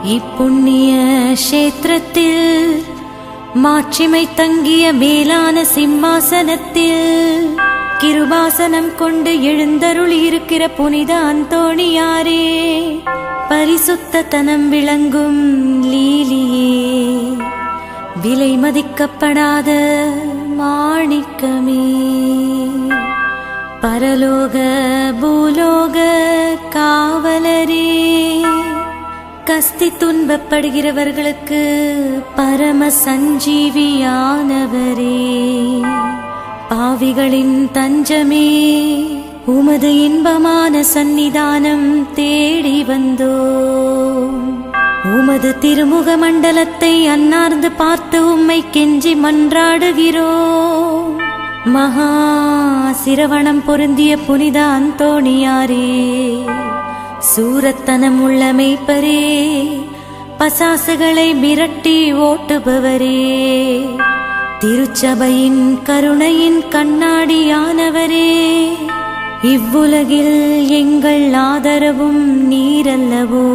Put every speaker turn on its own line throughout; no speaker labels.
இப்புண்ணிய கஷேத்திரத்தில் மாட்சிமை தங்கிய மேலான சிம்மாசனத்தில் கிருபாசனம் கொண்டு எழுந்தருளி இருக்கிற புனித அந்தோணியாரே, பரிசுத்தத்தனம் விளங்கும் லீலியே, விலை மதிக்கப்படாத மாணிக்கமே, பரலோக பூலோக காவலரே, கஸ்தி துன்பப்படுகிறவர்களுக்கு பரம சஞ்சீவியானவரே, பாவிகளின் தஞ்சமே, உமது இன்பமான சந்நிதானம் தேடி வந்தோம். உமது திருமுக மண்டலத்தை அன்னார்ந்து பார்த்து உம்மை கெஞ்சி மன்றாடுகிறோம். மகா சிரவணம் பொருந்திய புனித அந்தோணியாரே, சூரத்தனம் உள்ள மேய்ப்பரே, பசாசுகளை மிரட்டி ஓட்டுபவரே, திருச்சபையின் கருணையின் கண்ணாடியானவரே, இவ்வுலகில் எங்கள் ஆதரவும் நீரல்லவோ,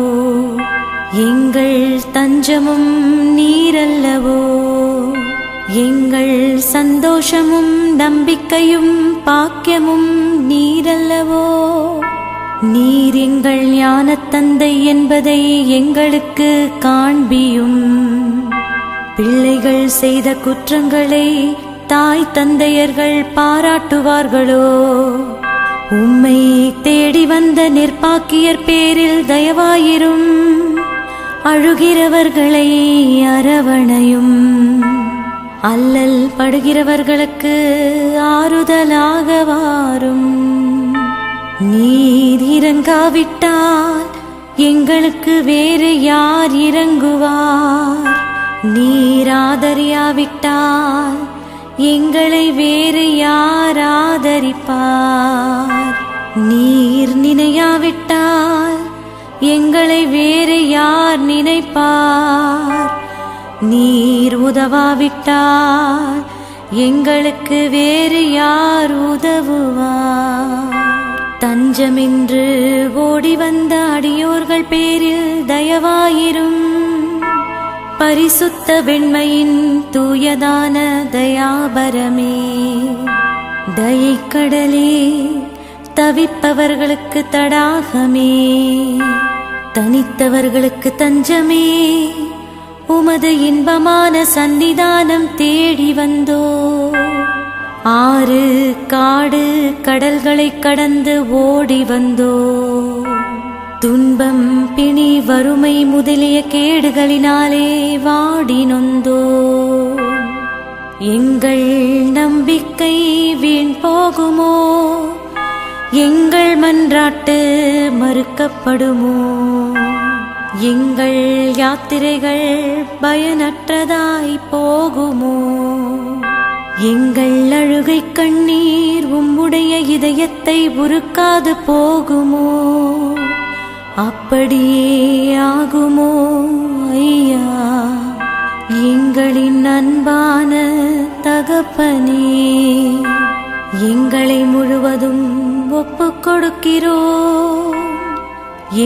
எங்கள் தஞ்சமும் நீரல்லவோ, எங்கள் சந்தோஷமும் நம்பிக்கையும் பாக்கியமும் நீரல்லவோ, நீர் எங்கள் ஞானத்தந்தை என்பதை எங்களுக்கு காண்பியும். பிள்ளைகள் செய்த குற்றங்களை தாய் தந்தையர்கள் பாராட்டுவார்களோ? உம்மை தேடி வந்த நிர்பாக்கியர் பேரில் தயவாயிரும். அழுகிறவர்களை அரவணையும். அல்லல் படுகிறவர்களுக்கு ஆறுதலாக வாரும். நீர் இறங்காவிட்டால் எங்களுக்கு வேறு யார் இறங்குவார்? நீர் ஆதரியாவிட்டால் எங்களை வேறு யார் ஆதரிப்பார்? நீர் நினையாவிட்டால் எங்களை வேறு யார் நினைப்பார்? நீர் உதவாவிட்டால் எங்களுக்கு வேறு யார் உதவுவார்? தஞ்சமென்று ஓடி வந்த அடியோர்கள் பேரில் தயவாயிரும். பரிசுத்த வெண்மையின் தூயதான தயாபரமே, தயைக்கடலே, தவிப்பவர்களுக்கு தடாகமே, தனித்தவர்களுக்கு தஞ்சமே, உமது இன்பமான சந்நிதானம் தேடி வந்தோ. ஆறு காடு கடல்களை கடந்து ஓடி வந்தோ. துன்பம் பிணி வறுமை முதலிய கேடுகளினாலே வாடி நொந்தோ. எங்கள் நம்பிக்கை வீண் போகுமோ? எங்கள் மன்றாட்டு மறுக்கப்படுமோ? எங்கள் யாத்திரைகள் பயனற்றதாய் போகுமோ? எங்கள் அழுகை கண்ணீர் உம்முடைய இதயத்தை உருக்காது போகுமோ? அப்படியே ஆகுமோ ஐயா, எங்களின் அன்பான தகப்பனே? எங்களை முழுவதும் ஒப்புக் கொடுக்கிறோம்.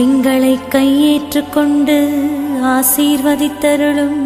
எங்களை கையேற்றுக் கொண்டு ஆசீர்வதித்தருளும்.